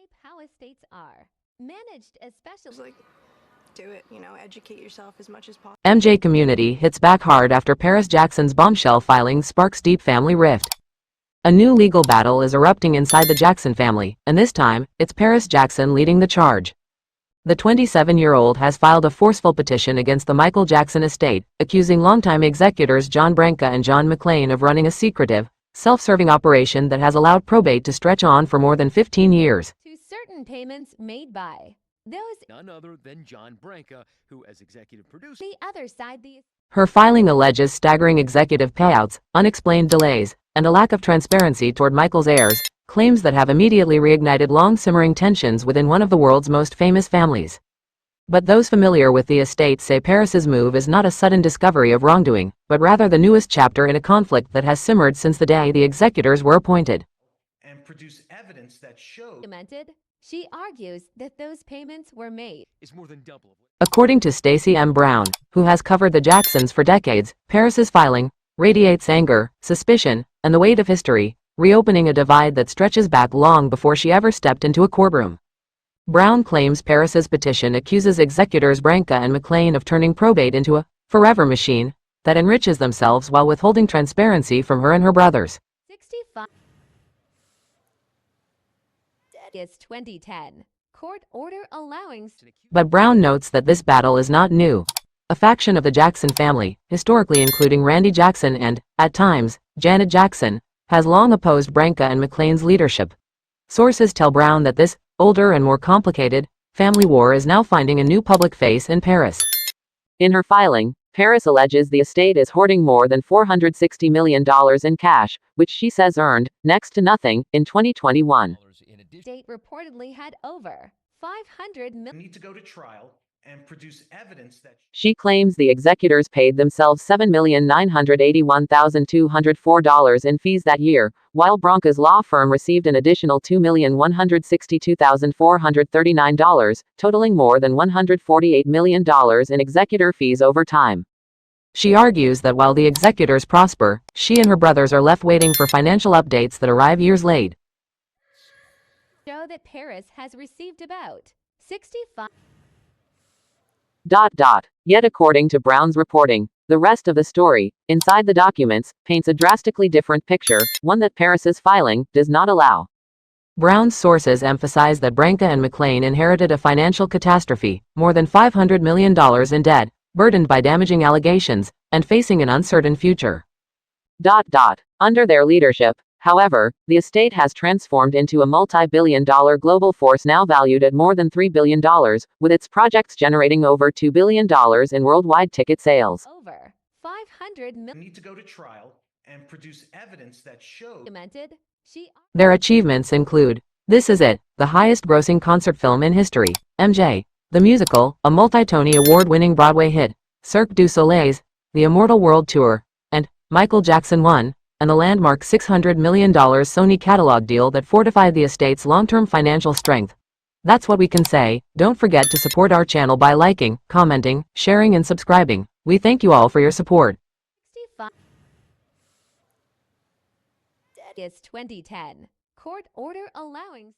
shape how estates are managed, especially. Do it, educate yourself as much as possible. MJ community hits back hard after Paris Jackson's bombshell filing sparks deep family rift. A new legal battle is erupting inside the Jackson family, and this time, it's Paris Jackson leading the charge. The 27-year-old has filed a forceful petition against the Michael Jackson estate, accusing longtime executors John Branca and John McClane of running a secretive, self-serving operation that has allowed probate to stretch on for more than 15 years. To certain payments made by those none other than John Branca, who as executive producer. The other side, Her filing alleges staggering executive payouts, unexplained delays, and a lack of transparency toward Michael's heirs, claims that have immediately reignited long-simmering tensions within one of the world's most famous families. But those familiar with the estate say Paris's move is not a sudden discovery of wrongdoing, but rather the newest chapter in a conflict that has simmered since the day the executors were appointed. And produce evidence that shows. She argues that those payments were made. Is more than double. According to Stacey M. Brown, who has covered the Jacksons for decades, Paris's filing radiates anger, suspicion, and the weight of history, reopening a divide that stretches back long before she ever stepped into a courtroom. Brown claims Paris's petition accuses executors Branca and McClane of turning probate into a forever machine that enriches themselves while withholding transparency from her and her brothers. 65 is 2010. Court order allowing. But Brown notes that this battle is not new. A faction of the Jackson family, historically including Randy Jackson and, at times, Janet Jackson, has long opposed Branca and McClane's leadership. Sources tell Brown that this older and more complicated family war is now finding a new public face in Paris. In her filing, Paris alleges the estate is hoarding more than $460 million in cash, which she says earned next to nothing in 2021. State reportedly had over 500 million. Need to go to trial and produce evidence that she claims the executors paid themselves $7,981,204 in fees that year, while Branca's law firm received an additional $2,162,439, totaling more than $148 million in executor fees over time. She argues that while the executors prosper, she and her brothers are left waiting for financial updates that arrive years late. Show that Paris has received about 65. Yet according to Brown's reporting, the rest of the story, inside the documents, paints a drastically different picture, one that Paris's filing does not allow. Brown's sources emphasize that Branca and McClane inherited a financial catastrophe, more than $500 million in debt, burdened by damaging allegations, and facing an uncertain future. Under their leadership, however, the estate has transformed into a multi-billion-dollar global force now valued at more than $3 billion, with its projects generating over $2 billion in worldwide ticket sales. Over 500 million. Need to go to trial and produce evidence that shows. Their achievements include This Is It, the highest-grossing concert film in history, MJ, the musical, a multi-Tony award-winning Broadway hit, Cirque du Soleil's The Immortal World Tour, and Michael Jackson 1, and the landmark $600 million Sony catalog deal that fortified the estate's long-term financial strength. That's what we can say. Don't forget to support our channel by liking, commenting, sharing and subscribing. We thank you all for your support. 65 is 2010. Court order allowing